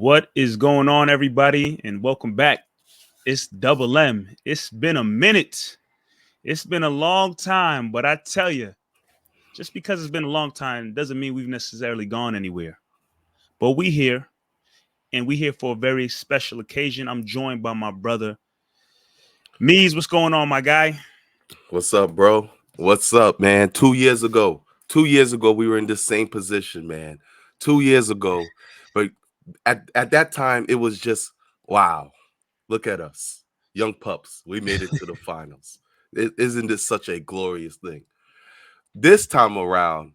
What is going on, everybody? And welcome back. It's Double M. It's been a minute. It's been a long time, but I tell you, just because it's been a long time doesn't mean we've necessarily gone anywhere. But we here, and we here for a very special occasion. I'm joined by my brother, Mees. What's going on, my guy? What's up, bro? What's up, man? 2 years ago. 2 years ago, we were in the same position, man. 2 years ago. But at that time, it was just, wow, look at us. Young pups. We made it to the finals. Isn't this such a glorious thing? This time around,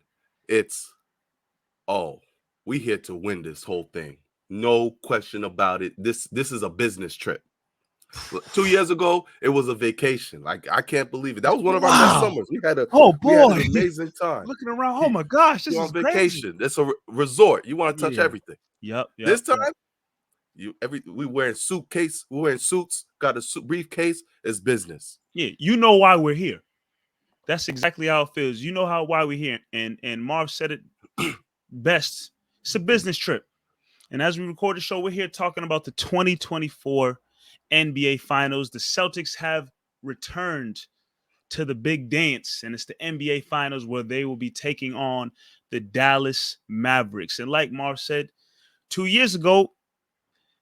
it's, oh, we here to win this whole thing. No question about it. This is a business trip. 2 years ago, it was a vacation. Like, I can't believe it. That was one of our best Wow. summers. We had Oh an boy. amazing time. Looking around. Oh my gosh, this You're is on crazy. vacation. It's a resort. You want to touch Yeah. everything. Yep. This time, we wearing suitcase. We wearing suits. Got a briefcase. It's business. Yeah. You know why we're here. That's exactly how it feels. You know why we're here. And Marv said it best. It's a business trip. And as we record the show, we're here talking about the 2024 NBA Finals. The Celtics have returned to the big dance, and it's the NBA Finals where they will be taking on the Dallas Mavericks. And like Marv said, 2 years ago,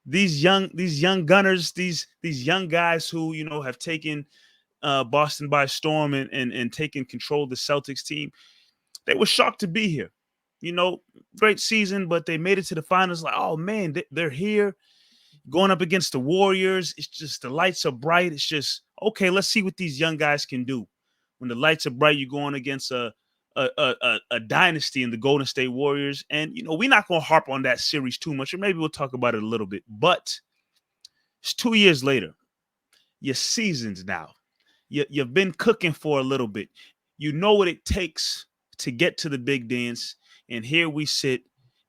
these young gunners, these young guys who have taken Boston by storm and taken control of the Celtics team, they were shocked to be here. Great season, but they made it to the finals. Like, oh man, they're here going up against the Warriors. It's just the lights are bright. It's just, okay, let's see what these young guys can do. When the lights are bright, you're going against a dynasty in the Golden State Warriors. And, we're not going to harp on that series too much, or maybe we'll talk about it a little bit. But it's 2 years later. You're seasoned now. You've been cooking for a little bit. You know what it takes to get to the big dance. And here we sit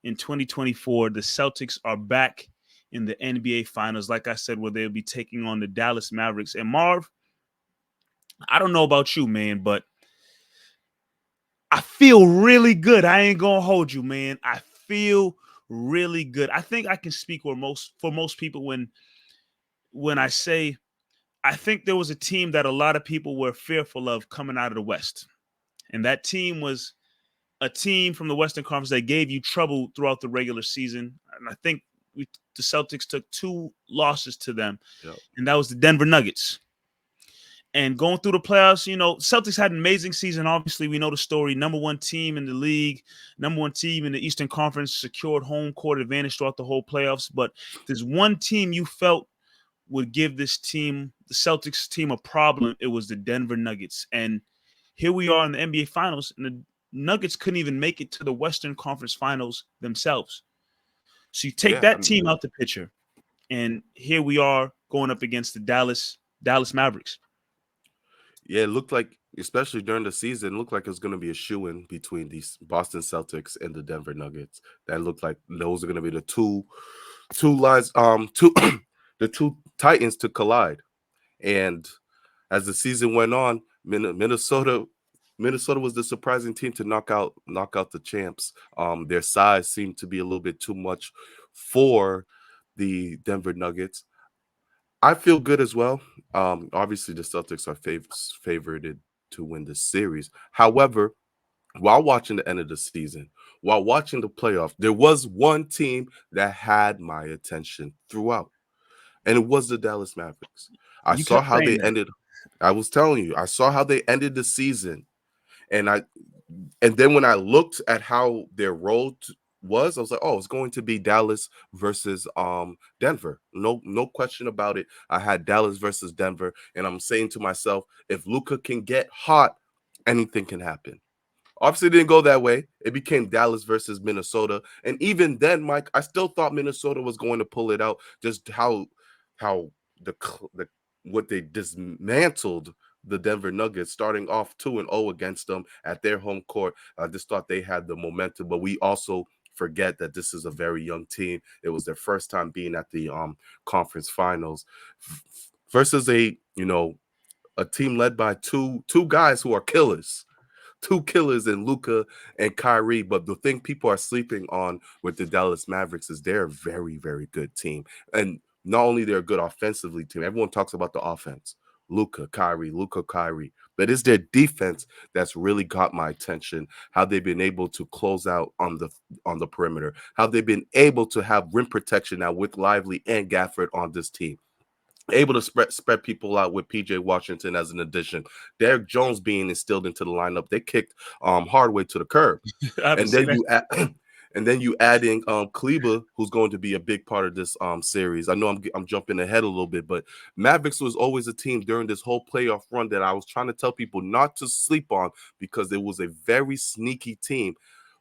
in 2024. The Celtics are back in the NBA Finals, like I said, where they'll be taking on the Dallas Mavericks. And Marv, I don't know about you, man, but I feel really good. I ain't gonna hold you, man. I feel really good. I think I can speak for most people when I say I think there was a team that a lot of people were fearful of coming out of the West. And that team was a team from the Western Conference that gave you trouble throughout the regular season. And I think the Celtics took 2 losses to them, and that was the Denver Nuggets. And going through the playoffs, Celtics had an amazing season. Obviously, we know the story. Number 1 team in the league, number 1 team in the Eastern Conference, secured home court advantage throughout the whole playoffs. But there's one team you felt would give this team, the Celtics team, a problem. It was the Denver Nuggets. And here we are in the NBA Finals, and the Nuggets couldn't even make it to the Western Conference Finals themselves. So you take that team out the picture, and here we are going up against the Dallas Mavericks. Yeah, it looked like, especially during the season, it looked like it was going to be a shoo-in between these Boston Celtics and the Denver Nuggets. That looked like those are going to be the two lines, the two Titans to collide. And as the season went on, Minnesota was the surprising team to knock out the champs. Their size seemed to be a little bit too much for the Denver Nuggets. I feel good as well. Obviously, the Celtics are favored to win this series. However, while watching the end of the season, while watching the playoff, there was one team that had my attention throughout, and it was the Dallas Mavericks. I saw how they ended. I was telling you, I saw how they ended the season, and then when I looked at how their road was, I was like, oh, it's going to be Dallas versus Denver. No question about it. I had Dallas versus Denver, and I'm saying to myself, if Luka can get hot, anything can happen. Obviously, it didn't go that way. It became Dallas versus Minnesota, and even then, Mike, I still thought Minnesota was going to pull it out. Just how what they dismantled the Denver Nuggets, starting off 2-0 against them at their home court. I just thought they had the momentum, but we also forget that this is a very young team. It was their first time being at the conference finals versus a team led by two guys who are killers. two killers in Luka and Kyrie. But the thing people are sleeping on with the Dallas Mavericks is they're a very, very good team. And not only they're a good offensively team, everyone talks about the offense. Luka, Kyrie. But it's their defense that's really got my attention. How they've been able to close out on the perimeter. How they've been able to have rim protection now with Lively and Gafford on this team, able to spread people out with PJ Washington as an addition. Derrick Jones being instilled into the lineup. They kicked Hardaway to the curb. I haven't And seen then that. you add and then you add in Kleba, who's going to be a big part of this series. I know I'm jumping ahead a little bit, but Mavericks was always a team during this whole playoff run that I was trying to tell people not to sleep on because it was a very sneaky team.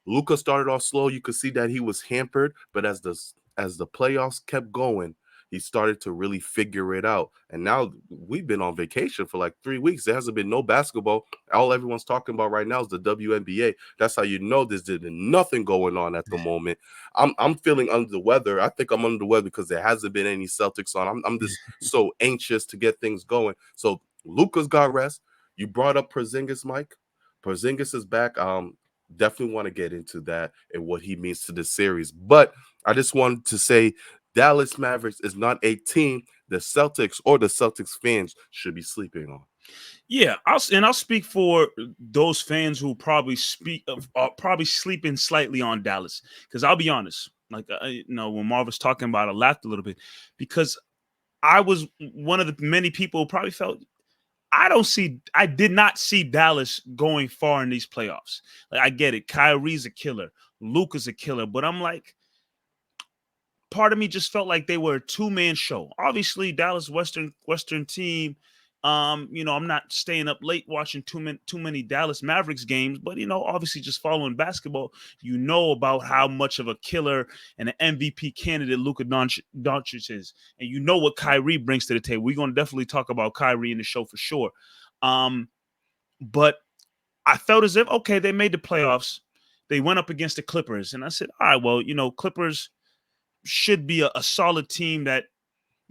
Luka started off slow. You could see that he was hampered, but as the playoffs kept going, he started to really figure it out. And now we've been on vacation for like 3 weeks. There hasn't been no basketball. All everyone's talking about right now is the WNBA. That's how you know there's nothing going on at the moment. I'm feeling under the weather. I think I'm under the weather because there hasn't been any Celtics on. I'm just so anxious to get things going. So Luka's got rest. You brought up Porzingis, Mike. Porzingis is back. Definitely want to get into that and what he means to the series. But I just wanted to say Dallas Mavericks is not a team the Celtics or the Celtics fans should be sleeping on. Yeah, I'll speak for those fans who probably probably sleeping slightly on Dallas, because I'll be honest, like when Marv was talking about it, I laughed a little bit because I was one of the many people who probably felt I did not see Dallas going far in these playoffs. Like, I get it, Kyrie's a killer, Luka's a killer, but I'm like, part of me just felt like they were a two-man show. Obviously, Dallas Western team. I'm not staying up late watching too many Dallas Mavericks games, but obviously just following basketball, about how much of a killer and an MVP candidate Luka Doncic is, and what Kyrie brings to the table. We're gonna definitely talk about Kyrie in the show for sure. But I felt as if, okay, they made the playoffs. They went up against the Clippers, and I said, all right, well, Clippers should be a solid team that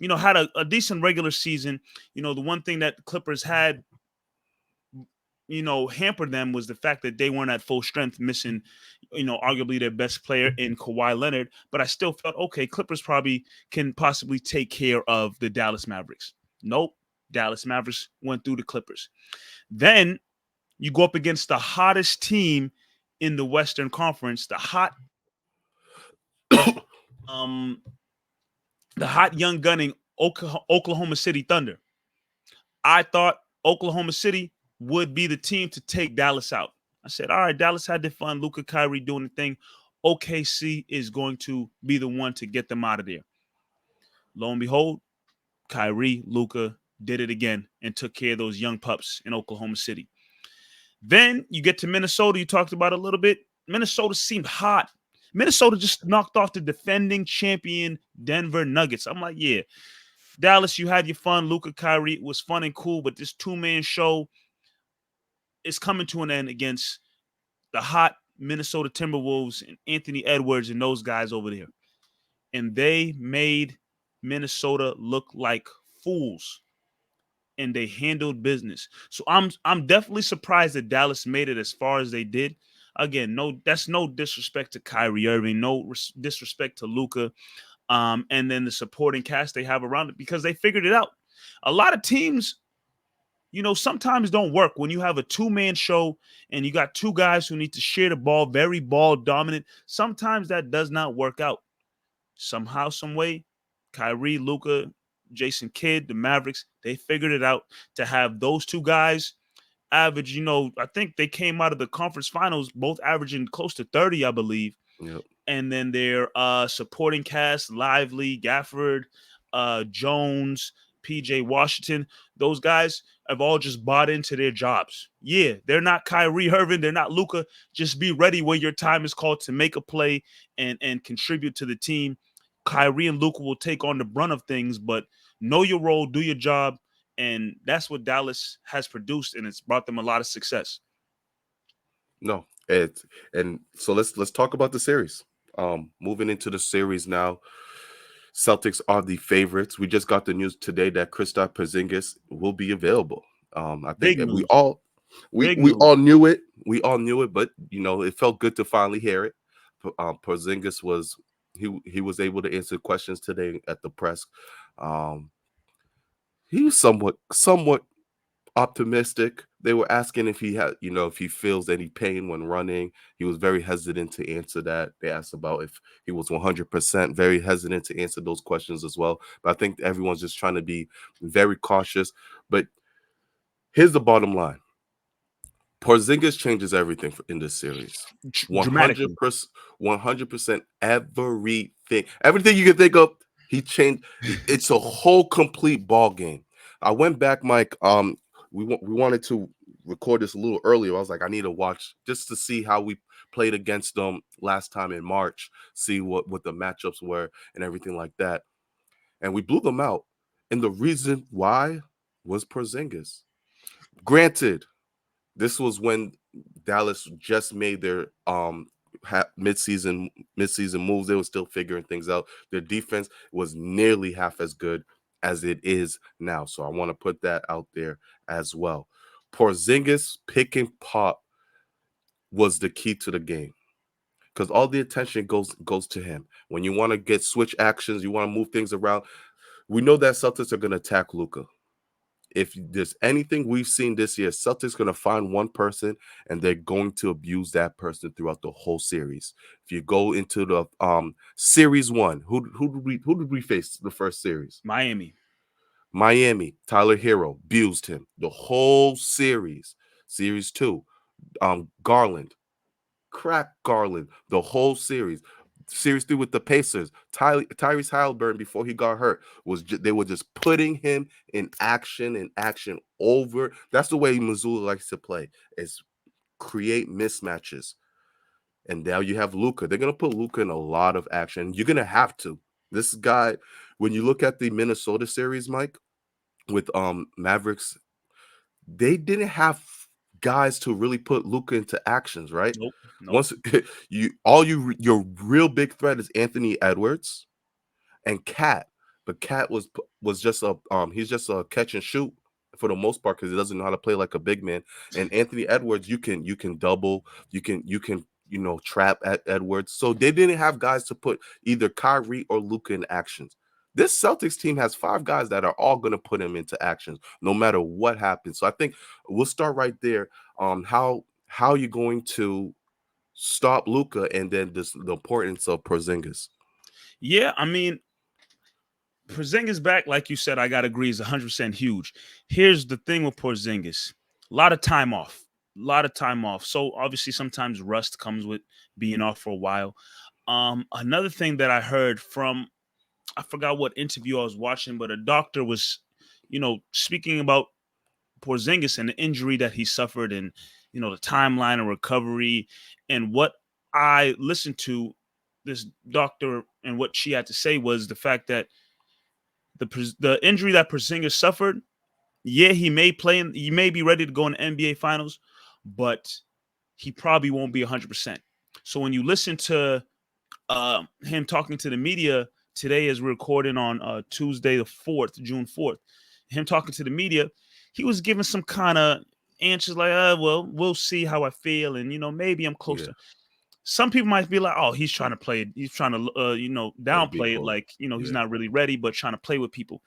had a decent regular season. The one thing that the Clippers had hampered them was the fact that they weren't at full strength, missing arguably their best player in Kawhi Leonard. But I still felt, okay, Clippers probably can possibly take care of the Dallas Mavericks. Nope, Dallas Mavericks went through the Clippers. Then you go up against the hottest team in the Western Conference, the hot young gunning Oklahoma City Thunder. I thought Oklahoma City would be the team to take Dallas out. I said, all right, Dallas had their fun. Luka, Kyrie doing the thing. OKC is going to be the one to get them out of there. Lo and behold, Kyrie, Luka did it again and took care of those young pups in Oklahoma City. Then you get to Minnesota. You talked about it a little bit. Minnesota seemed hot. Minnesota just knocked off the defending champion Denver Nuggets. I'm like, yeah, Dallas, you had your fun. Luka, Kyrie, it was fun and cool, but this two-man show is coming to an end against the hot Minnesota Timberwolves and Anthony Edwards and those guys over there. And they made Minnesota look like fools, and they handled business. So I'm definitely surprised that Dallas made it as far as they did. Again, that's no disrespect to Kyrie Irving, no disrespect to Luka, and then the supporting cast they have around it, because they figured it out. A lot of teams, sometimes don't work when you have a two-man show and you got two guys who need to share the ball, very ball dominant. Sometimes that does not work out. Somehow, some way, Kyrie, Luka, Jayson Kidd, the Mavericks, they figured it out to have those two guys average, I think they came out of the conference finals both averaging close to 30, I believe. Yep. And then their supporting cast, Lively, Gafford, Jones, PJ Washington, those guys have all just bought into their jobs. Yeah, they're not Kyrie Irving, they're not Luka. Just be ready when your time is called to make a play and contribute to the team. Kyrie and Luka will take on the brunt of things, but know your role, do your job, and that's what Dallas has produced, and it's brought them a lot of success. No, and so let's talk about the series. Moving into the series now, Celtics are the favorites. We just got the news today that Kristaps Porzingis will be available. I think Big we news. all We Big we news. all knew it. We all knew it, but it felt good to finally hear it. Porzingis was he was able to answer questions today at the press. Um, he was somewhat optimistic. They were asking if he had, if he feels any pain when running. He was very hesitant to answer that. They asked about if he was 100%, very hesitant to answer those questions as well. But I think everyone's just trying to be very cautious. But here's the bottom line. Porzingis changes everything in this series. Dramatically. 100%, 100% everything. Everything you can think of, he changed. It's a whole complete ball game. I went back, Mike. We wanted to record this a little earlier. I was like, I need to watch just to see how we played against them last time in March, see what the matchups were and everything like that. And we blew them out. And the reason why was Porzingis. Granted, this was when Dallas just made their midseason moves. They were still figuring things out. Their defense was nearly half as good as it is now. So I want to put that out there as well. Porzingis pick and pop was the key to the game because all the attention goes to him. When you want to get switch actions, you want to move things around. We know that Celtics are going to attack Luka. If there's anything we've seen this year, Celtics going to find one person and they're going to abuse that person throughout the whole series. If you go into the series one, who did we face the first series? Miami, Tyler Hero abused him the whole series. Series two, Garland, crack Garland the whole series. Series 3 with the Pacers, Tyrese Halliburton before he got hurt they were just putting him in action over. That's the way Missoula likes to play, is create mismatches. And now you have Luka. They're gonna put Luka in a lot of action. You're gonna have to. This guy, when you look at the Minnesota series, Mike, with Mavericks, they didn't have guys to really put Luka into actions, right? Nope. Once your real big threat is Anthony Edwards and Cat, but Cat was just he's just a catch and shoot for the most part because he doesn't know how to play like a big man. And Anthony Edwards, you can double, you can trap at Edwards. So they didn't have guys to put either Kyrie or Luka in actions. This Celtics team has 5 guys that are all going to put him into actions no matter what happens. So I think we'll start right there. How you're going to stop Luka, and then the importance of Porzingis. Yeah, I mean, Porzingis back, like you said, I gotta agree, is 100% huge. Here's the thing with Porzingis: a lot of time off, So obviously, sometimes rust comes with being off for a while. Another thing that I heard from, I forgot what interview I was watching, but a doctor was, speaking about Porzingis and the injury that he suffered, and the timeline of recovery. And what I listened to this doctor and what she had to say was the fact that the injury that Porzingis suffered, yeah, he may play he may be ready to go in the NBA Finals, but he probably won't be 100%. So when you listen to him talking to the media today, as we're recording on Tuesday the 4th, June 4th, him talking to the media, he was giving some kind of answers like, well, we'll see how I feel, and maybe I'm close to. Some people might be like, oh, he's trying to play it. He's trying to, downplay it, like, he's not really ready, but trying to play with people.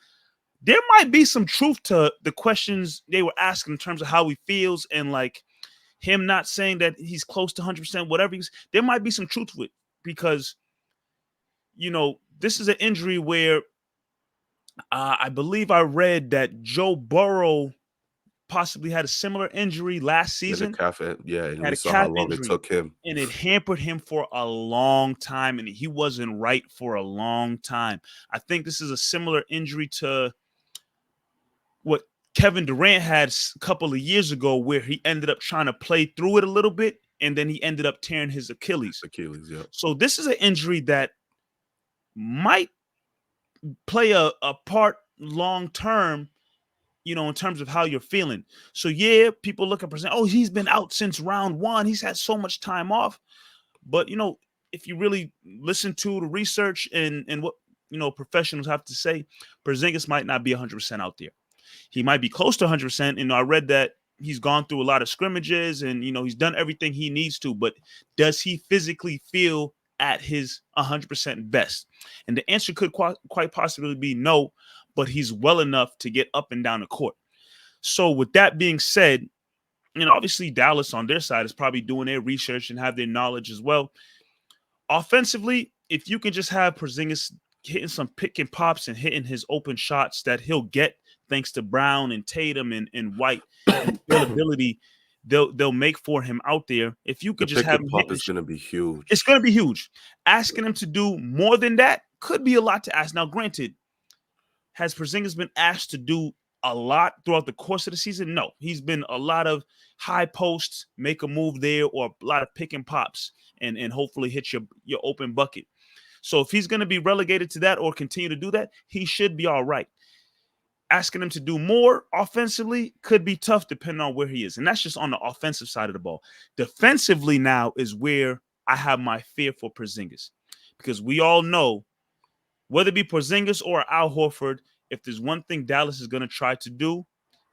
There might be some truth to the questions they were asking in terms of how he feels, and like him not saying that he's close to 100%, whatever. There might be some truth to it because, this is an injury where I believe I read that Joe Burrow possibly had a similar injury last season. And Had we a saw how calf long it injury, took him. and it hampered him for a long time, and he wasn't right for a long time. I think this is a similar injury to what Kevin Durant had a couple of years ago, where he ended up trying to play through it a little bit, and then he ended up tearing his Achilles. Yeah. So this is an injury that might play a part long term, in terms of how you're feeling. So yeah, people look at percent. Oh, he's been out since round 1. He's had so much time off. But if you really listen to the research and what professionals have to say, Porzingis might not be 100% out there. He might be close to 100%. And I read that he's gone through a lot of scrimmages and he's done everything he needs to, but does he physically feel at his 100% best? And the answer could quite possibly be no, but he's well enough to get up and down the court. So with that being said, obviously Dallas on their side is probably doing their research and have their knowledge as well. Offensively, if you can just have Porzingis hitting some pick and pops and hitting his open shots that he'll get thanks to Brown and Tatum and White and availability, they'll make for him out there. If you could The just pick have and him pop hitting, is going to be huge. it's going to be huge. Asking him to do more than that could be a lot to ask. Now, granted, has Porzingis been asked to do a lot throughout the course of the season? No, he's been a lot of high posts, make a move there, or a lot of pick and pops, and hopefully hit your open bucket. So if he's going to be relegated to that or continue to do that, he should be all right. Asking him to do more offensively could be tough depending on where he is. And that's just on the offensive side of the ball. Defensively now is where I have my fear for Porzingis, because we all know, whether it be Porzingis or Al Horford, if there's one thing Dallas is going to try to do,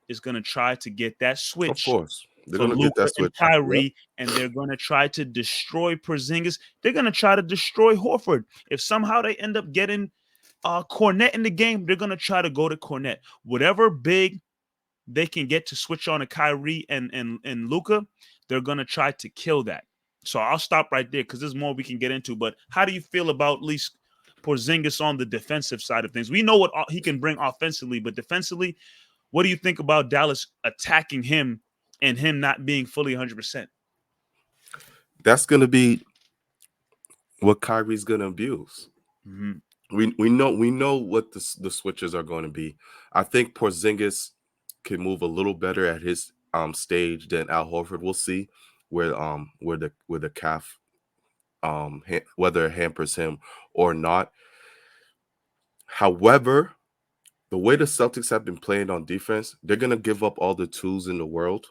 is going to try to get that Of switch course, they're for going to get Luka that and switch. Yep. Kyrie, and they're going to try to destroy Porzingis. They're going to try to destroy Horford. If somehow they end up getting Cornet in the game, they're going to try to go to Cornet. Whatever big they can get to switch on to Kyrie and Luka, they're going to try to kill that. So I'll stop right there because there's more we can get into. But how do you feel about at least Porzingis on the defensive side of things? We know what he can bring offensively, but defensively, what do you think about Dallas attacking him and him not being fully 100%? That's going to be what Kyrie's going to abuse. Mm-hmm. We know what the switches are going to be. I think Porzingis can move a little better at his stage than Al Horford. We'll see where the calf whether it hampers him or not. However, the way the Celtics have been playing on defense, they're going to give up all the twos in the world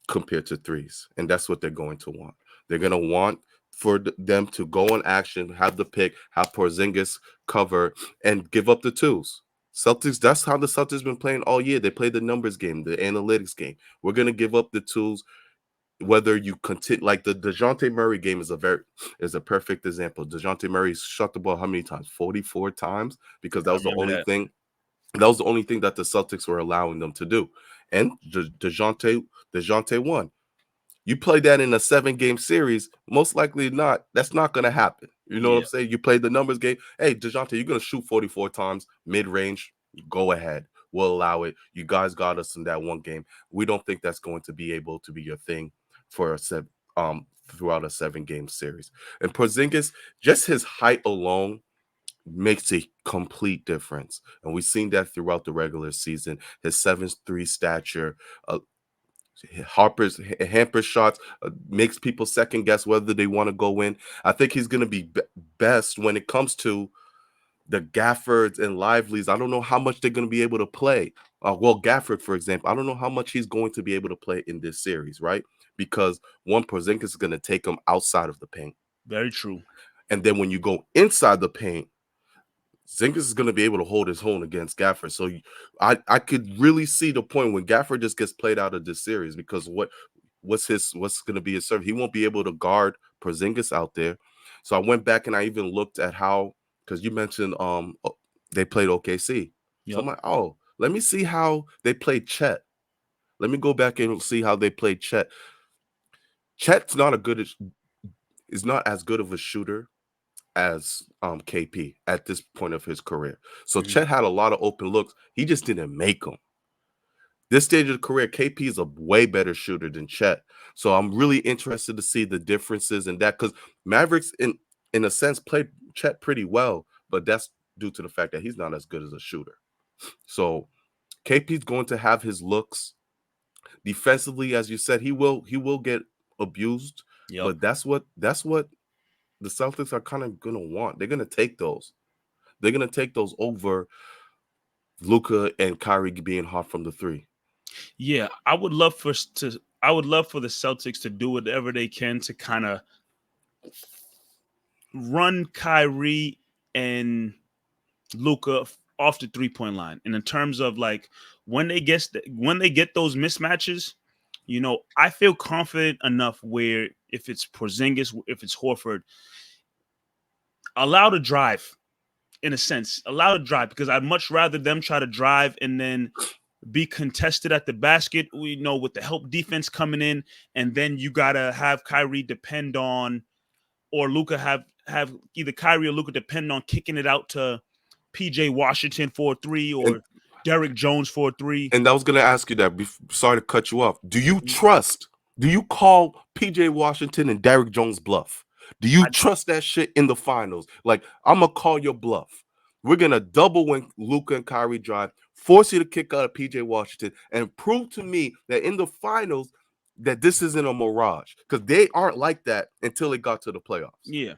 compared to threes. And that's what they're going to want. They're going to want for them to go in action, have the pick, have Porzingis cover, and give up the twos. Celtics, that's how the Celtics been playing all year. They play the numbers game, the analytics game. We're going to give up the twos, whether you continue, like the DeJounte Murray game is a perfect example. DeJounte Murray shot the ball how many times? 44 times, because that I was the remember only that. thing. That was the only thing that the Celtics were allowing them to do. And DeJounte won. You play that in a 7-game series, most likely not. That's not going to happen. You know what I'm saying? You play the numbers game. Hey, DeJounte, you're going to shoot 44 times mid-range. Go ahead. We'll allow it. You guys got us in that one game. We don't think that's going to be able to be your thing for throughout a 7-game series. And Porzingis, just his height alone makes a complete difference. And we've seen that throughout the regular season. His 7'3" stature, hamper shots, makes people second guess whether they want to go in. I think he's going to be best when it comes to the Gaffords and Lively's. I don't know how much they're going to be able to play. Gafford, for example, I don't know how much he's going to be able to play in this series, right? Because one, Porzingis is going to take him outside of the paint. Very true. And then when you go inside the paint, Porzingis is going to be able to hold his own against Gafford. So I could really see the point when Gafford just gets played out of this series, because what's going to be his serve? He won't be able to guard Porzingis out there. So I went back and I even looked at how, because you mentioned they played OKC. Yep. So I'm like, let me see how they played Chet. Let me go back and see how they played Chet. Chet's is not as good of a shooter as KP at this point of his career. So Chet had a lot of open looks. He just didn't make them. This stage of the career, KP is a way better shooter than Chet. So I'm really interested to see the differences in that, because Mavericks, in a sense, played Chet pretty well, but that's due to the fact that he's not as good as a shooter. So KP's going to have his looks. Defensively, as you said, he will get abused. Yep. But that's what the Celtics are kind of going to want. They're going to take those. They're going to take those over Luka and Kyrie being hot from the three. Yeah, I would love for the Celtics to do whatever they can to kind of run Kyrie and Luka off the 3-point line. And in terms of like when they get those mismatches, I feel confident enough where if it's Porzingis, if it's Horford, allow to drive in a sense, allow to drive because I'd much rather them try to drive and then be contested at the basket. We know with the help defense coming in, and then you gotta have Kyrie depend on, or Luka have either Kyrie or Luka depend on kicking it out to PJ Washington for a three And or Derrick Jones for a three. I was going to ask you that. Sorry to cut you off. Do you call PJ Washington and Derrick Jones bluff? Do you I, trust that shit in the finals? Like, I'm going to call your bluff. We're going to double when Luka and Kyrie drive, force you to kick out of PJ Washington, and prove to me that in the finals that this isn't a mirage because they aren't like that until it got to the playoffs. yeah.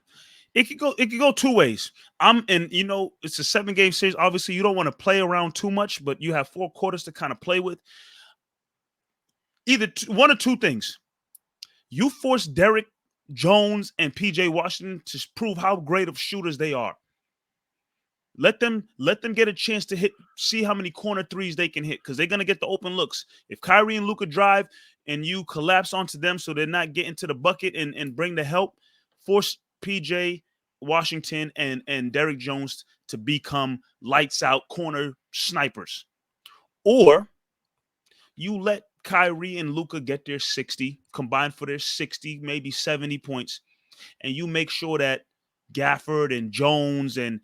It could go two ways. It's a 7-game series. Obviously, you don't want to play around too much, but you have 4 quarters to kind of play with. Either one or two things. You force Derrick Jones and PJ Washington to prove how great of shooters they are. Let them get a chance to see how many corner threes they can hit because they're gonna get the open looks. If Kyrie and Luka drive and you collapse onto them so they're not getting to the bucket and bring the help, force PJ Washington and Derrick Jones to become lights out corner snipers. Or you let Kyrie and Luka get their 60, combined for their 60, maybe 70 points, and you make sure that Gafford and Jones and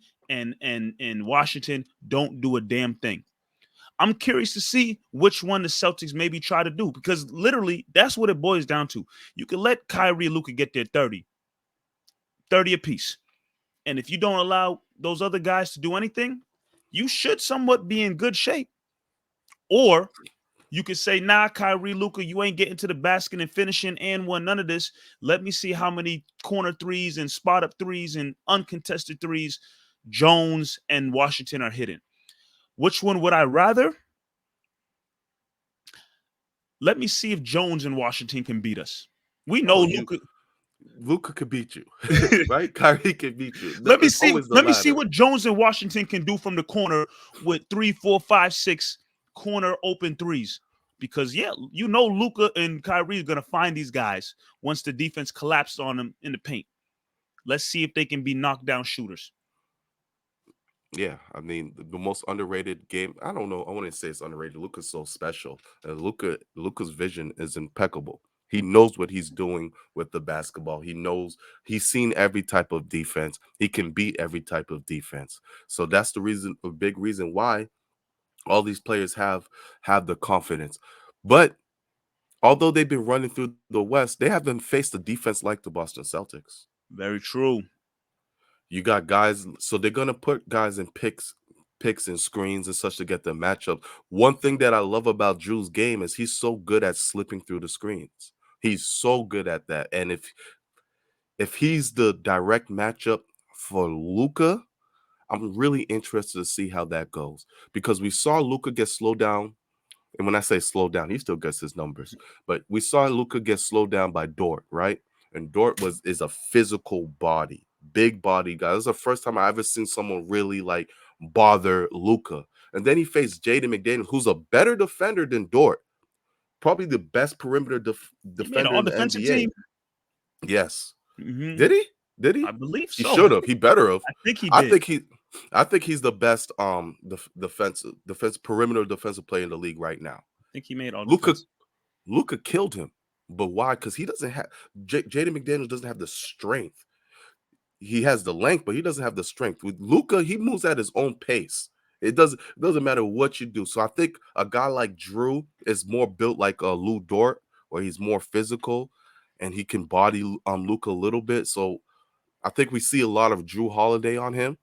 Washington don't do a damn thing. I'm curious to see which one the Celtics maybe try to do because literally that's what it boils down to. You can let Kyrie and Luka get their 30 apiece. And if you don't allow those other guys to do anything, you should somewhat be in good shape. Or you could say, nah, Kyrie, Luka, you ain't getting to the basket and finishing and one, none of this. Let me see how many corner threes and spot up threes and uncontested threes Jones and Washington are hitting. Which one would I rather? Let me see if Jones and Washington can beat us. We know Luka could beat you, right? Kyrie can beat you. Let me It's see. always the Let me see latter. what Jones and Washington can do from the corner with 3, 4, 5, 6 corner open threes. Because Luka and Kyrie are gonna find these guys once the defense collapses on them in the paint. Let's see if they can be knockdown shooters. Yeah, I mean the most underrated game. I don't know. I wouldn't say it's underrated. Luka's so special. Luka's vision is impeccable. He knows what he's doing with the basketball. He knows he's seen every type of defense. He can beat every type of defense. So that's the reason, a big reason why all these players have the confidence. But although they've been running through the West, they haven't faced a defense like the Boston Celtics. Very true. You got guys, so they're gonna put guys in picks and screens and such to get the matchup. One thing that I love about Drew's game is he's so good at slipping through the screens. He's so good at that. And if he's the direct matchup for Luka, I'm really interested to see how that goes because we saw Luka get slowed down. And when I say slow down, he still gets his numbers. But we saw Luka get slowed down by Dort, right? And Dort is a physical body, big body guy. This is the first time I ever seen someone really like bother Luka. And then he faced Jaden McDaniels, who's a better defender than Dort, probably the best perimeter He made an defender in the all-defensive NBA. team. Yes. Mm-hmm. Did he? Did he? I believe He so. should have. He better have. I think he I did. think he's the best defense perimeter defensive player in the league right now. I think he made all Luka defense. Luka killed him. But why? Because he doesn't have Jaden McDaniels doesn't have the strength. He has the length, but he doesn't have the strength. With Luka, he moves at his own pace. It doesn't matter what you do. So I think a guy like Drew is more built like a Lou Dort, where he's more physical and he can body Luka a little bit. So I think we see a lot of Drew Holiday on him.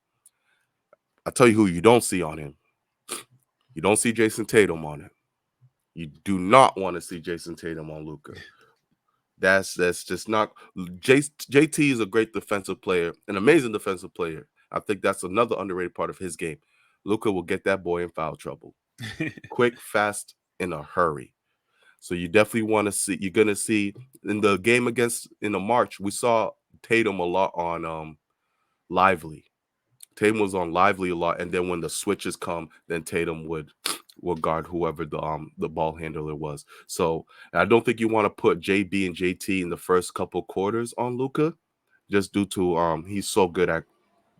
I tell you who you don't see on him. You don't see Jayson Tatum on him. You do not want to see Jayson Tatum on Luka. That's just not. JT is a great defensive player, an amazing defensive player. I think that's another underrated part of his game. Luka will get that boy in foul trouble, quick, fast, in a hurry. So you definitely want to see. You're gonna see in the game in the March. We saw Tatum a lot on Lively. Tatum was on Lively a lot, and then when the switches come, then Tatum would will guard whoever the ball handler was. So I don't think you want to put JB and JT in the first couple quarters on Luka, just due to he's so good at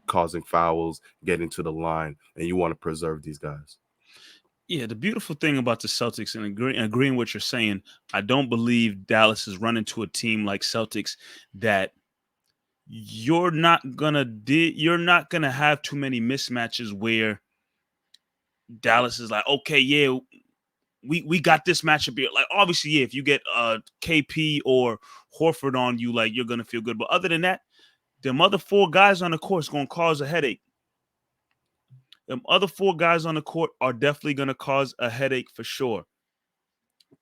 causing fouls, getting to the line, and you want to preserve these guys. Yeah, the beautiful thing about the Celtics, and agreeing what you're saying, I don't believe Dallas is running to a team like Celtics that you're not gonna have too many mismatches where Dallas is like, okay, yeah, we got this matchup here. Like, obviously, yeah, if you get KP or Horford on you, like, you're gonna feel good. But other than that, them other four guys on the court is gonna cause a headache. Them other four guys on the court are definitely gonna cause a headache for sure.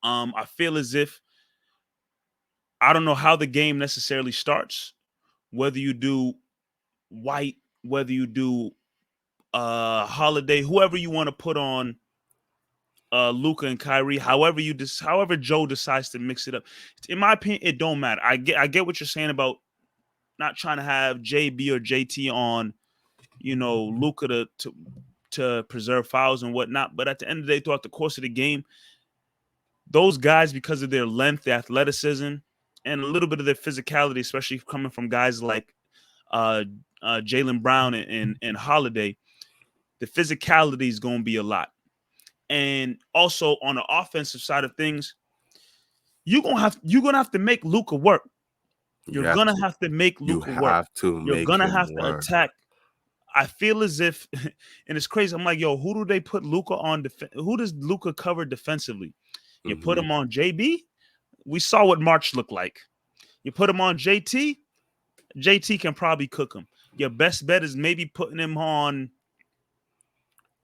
I feel as if I don't know how the game necessarily starts, whether you do White, whether you do Holiday, whoever you want to put on Luka and Kyrie, however Joe decides to mix it up. In my opinion, it don't matter. I get what you're saying about not trying to have JB or JT on, Luka to preserve fouls and whatnot. But at the end of the day, throughout the course of the game, those guys, because of their length, their athleticism, and a little bit of their physicality, especially coming from guys like Jaylen Brown and Holiday, the physicality is going to be a lot. And also on the offensive side of things, you're gonna have to make Luka work. You're gonna have to make Luka work. Have to You're make gonna him have work. to attack. I feel as if, and it's crazy. I'm like, yo, who do they put Luka on? Who does Luka cover defensively? You put him on JB. We saw what March looked like. You put him on JT. JT can probably cook him. Your best bet is maybe putting him on.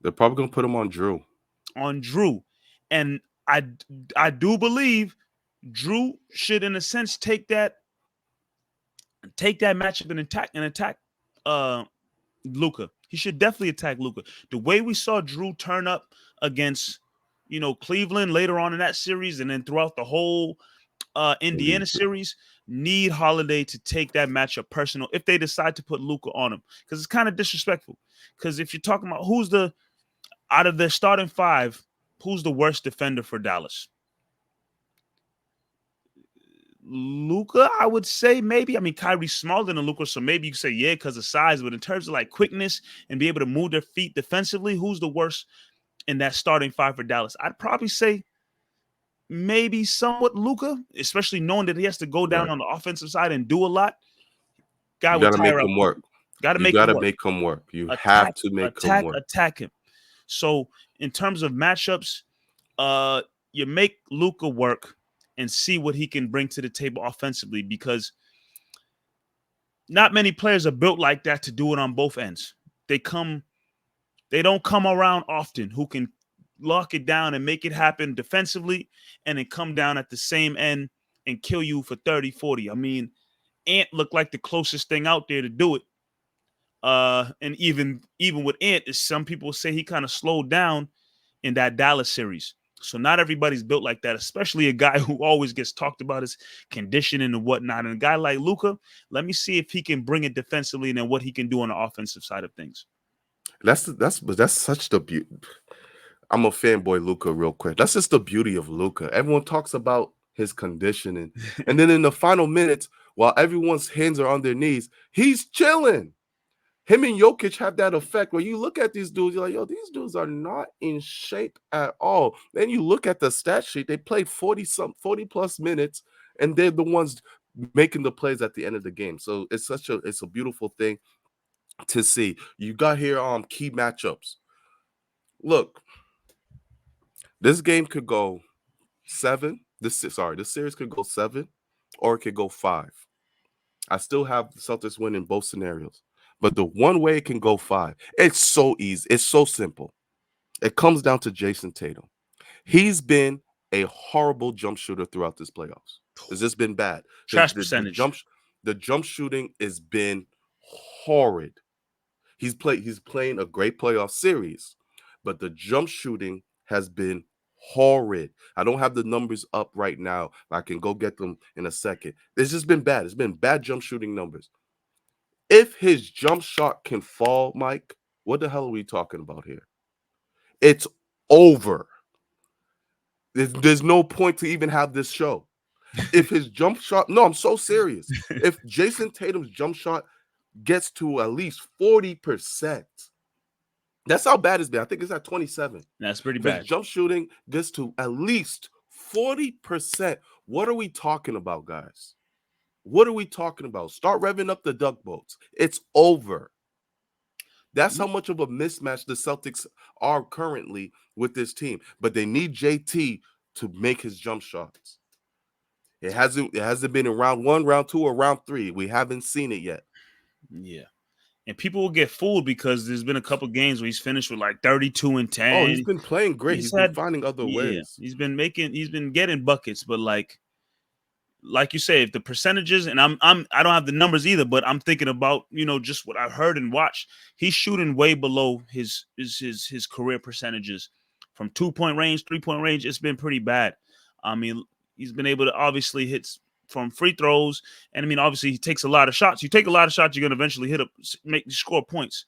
They're probably gonna put him on Drew. On Drew, and I do believe Drew should, in a sense, take that matchup and attack Luka. He should definitely attack Luka. The way we saw Drew turn up against Cleveland later on in that series, and then throughout the whole Indiana series, need Holiday to take that matchup personal if they decide to put Luka on him, because it's kind of disrespectful. Because if you're talking about out of their starting five, who's the worst defender for Dallas? Luka, I would say maybe. I mean, Kyrie's smaller than Luka, so maybe you could say yeah because of size. But in terms of like quickness and be able to move their feet defensively, who's the worst in that starting five for Dallas? I'd probably say maybe somewhat Luka, especially knowing that he has to go down on the offensive side and do a lot. Guy would tire out. Got to make him work. You have to make him work. Attack him. So in terms of matchups, you make Luka work and see what he can bring to the table offensively, because not many players are built like that to do it on both ends. They don't come around often who can lock it down and make it happen defensively and then come down at the same end and kill you for 30, 40. I mean, Ant looked like the closest thing out there to do it. And even with Ant, some people say he kind of slowed down in that Dallas series. So not everybody's built like that, especially a guy who always gets talked about his conditioning and whatnot. And a guy like Luka, let me see if he can bring it defensively and then what he can do on the offensive side of things. That's such the beauty. I'm a fanboy Luka real quick. That's just the beauty of Luka. Everyone talks about his conditioning. And then in the final minutes, while everyone's hands are on their knees, he's chilling. Him and Jokic have that effect where you look at these dudes, you're like, yo, these dudes are not in shape at all. Then you look at the stat sheet, they played 40 plus minutes, and they're the ones making the plays at the end of the game. So it's a beautiful thing to see. You got here key matchups. Look, this game could go 7. This series could go 7, or it could go 5. I still have the Celtics win in both scenarios. But the one way it can go 5, it's so easy. It's so simple. It comes down to Jayson Tatum. He's been a horrible jump shooter throughout this playoffs. It's just been bad. Trash percentage. The jump shooting has been horrid. He's playing a great playoff series, but the jump shooting has been horrid. I don't have the numbers up right now. I can go get them in a second. It's just been bad. It's been bad jump shooting numbers. If his jump shot can fall, Mike, what the hell are we talking about here? It's over. There's no point to even have this show. If his jump shot, no, I'm so serious. If Jayson Tatum's jump shot gets to at least 40%, that's how bad it's been. I think it's at 27. That's pretty If his bad. jump shooting gets to at least 40%, what are we talking about, guys? What are we talking about? Start revving up the duck boats. It's over. That's how much of a mismatch the Celtics are currently with this team. But they need JT to make his jump shots. It hasn't been in round 1, round 2, or round 3. We haven't seen it yet. Yeah. And people will get fooled because there's been a couple games where he's finished with like 32 and 10. Oh, he's been playing great. He's been finding other ways. He's been getting buckets, but like you say, if the percentages, and I don't have the numbers either, but I'm thinking about, just what I've heard and watched, he's shooting way below his career percentages from 2-point range, 3-point range. It's been pretty bad. I mean, he's been able to obviously hit from free throws, and I mean, obviously he takes a lot of shots. You take a lot of shots, you're gonna eventually score points.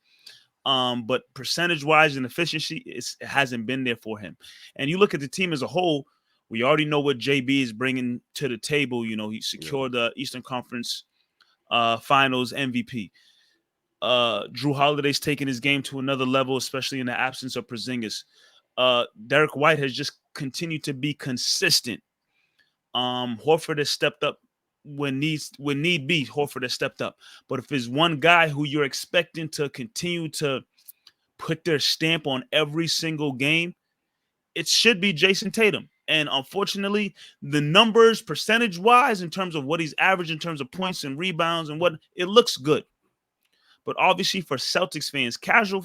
But percentage wise and efficiency, it hasn't been there for him. And you look at the team as a whole. We already know what JB is bringing to the table. He secured the Eastern Conference Finals MVP. Jrue Holiday's taking his game to another level, especially in the absence of Porzingis. Derek White has just continued to be consistent. Horford has stepped up when need be. Horford has stepped up. But if there's one guy who you're expecting to continue to put their stamp on every single game, it should be Jayson Tatum. And unfortunately, the numbers percentage-wise in terms of what he's averaged in terms of points and rebounds and what it looks good. But obviously for Celtics fans, casual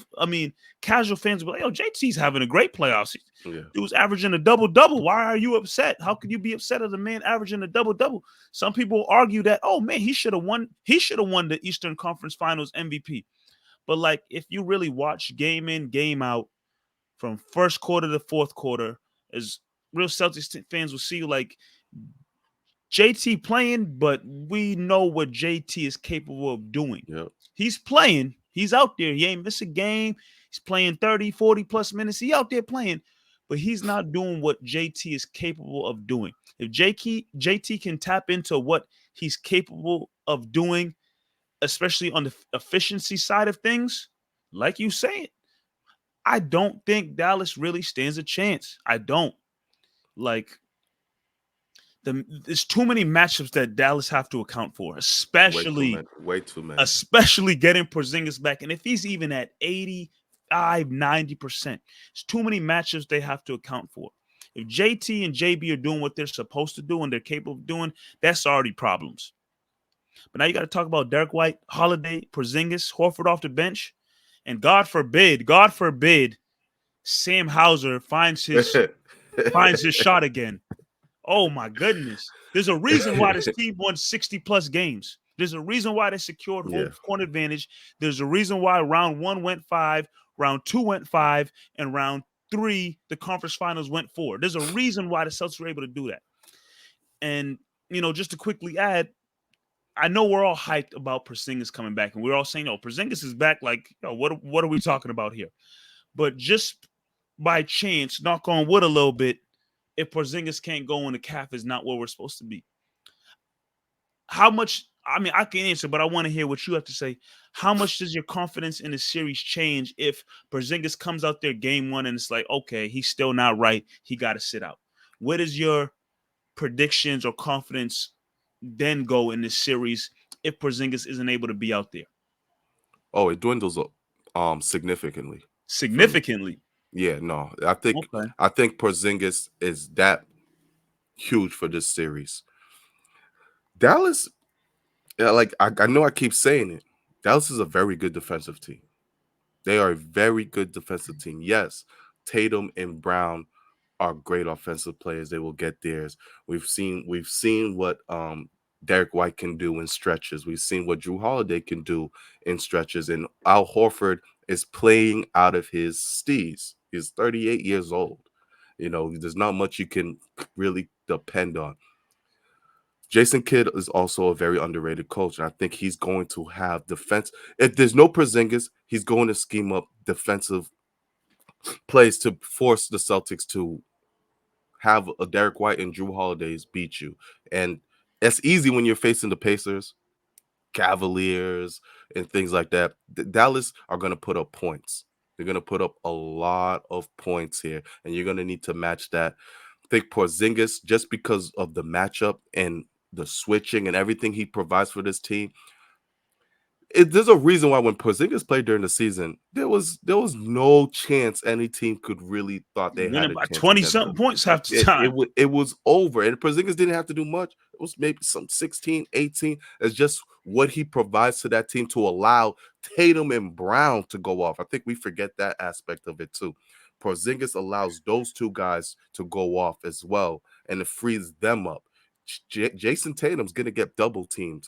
fans will be like, "Oh, JT's having a great playoffs. Yeah. He was averaging a double-double. Why are you upset? How could you be upset at a man averaging a double-double?" Some people argue that, "Oh man, he should have won the Eastern Conference Finals MVP." But like, if you really watch game in, game out, from first quarter to fourth quarter, as real Celtics fans will see, like, JT playing, but we know what JT is capable of doing. Yep. He's playing. He's out there. He ain't missing a game. He's playing 30, 40 plus minutes. He out there playing, but he's not doing what JT is capable of doing. If JT can tap into what he's capable of doing, especially on the efficiency side of things, like you saying, I don't think Dallas really stands a chance. I don't. Like, there's too many matchups that Dallas have to account for, especially way too many. Especially getting Porzingis back. And if he's even at 85, 90%, it's too many matchups they have to account for. If JT and JB are doing what they're supposed to do and they're capable of doing, that's already problems. But now you got to talk about Derek White, Holiday, Porzingis, Horford off the bench. And God forbid, Sam Hauser finds his shot again. Oh my goodness. There's a reason why this team won 60 plus games. There's a reason why they secured home court advantage. There's a reason why round 1 went 5, round 2 went 5, and round 3, the conference finals went 4. There's a reason why the Celtics were able to do that. And, just to quickly add, I know we're all hyped about Porzingis coming back, and we're all saying, "Oh, Porzingis is back." Like, what are we talking about here? But just by chance, knock on wood a little bit, if Porzingis can't go and the calf is not where we're supposed to be, how much? I mean, I can answer, but I want to hear what you have to say. How much does your confidence in the series change if Porzingis comes out there game 1 and it's like, okay, he's still not right, he got to sit out? Where does your predictions or confidence then go in this series if Porzingis isn't able to be out there? Oh, it dwindles significantly. Significantly. Yeah, no. I think Porzingis is that huge for this series. Dallas, I know I keep saying it. Dallas is a very good defensive team. They are a very good defensive team. Yes, Tatum and Brown are great offensive players. They will get theirs. We've seen what Derek White can do in stretches. We've seen what Jrue Holiday can do in stretches. And Al Horford is playing out of his steez. He's 38 years old. There's not much you can really depend on. Jason Kidd is also a very underrated coach, and I think he's going to have defense. If there's no Porzingis, he's going to scheme up defensive plays to force the Celtics to have a Derek White and Drew Holidays beat you. And it's easy when you're facing the Pacers, Cavaliers, and things like that. Dallas are going to put up points. They're going to put up a lot of points here, and you're going to need to match that. I think Porzingis, just because of the matchup and the switching and everything he provides for this team, there's a reason why when Porzingis played during the season, there was no chance any team could really thought they had Winning a by chance 20 against something them. points half the time. It was over, and Porzingis didn't have to do much. It was maybe some 16, 18. It's just what he provides to that team to allow Tatum and Brown to go off. I think we forget that aspect of it too. Porzingis allows those two guys to go off as well, and it frees them up. Jayson Tatum's gonna get double teamed.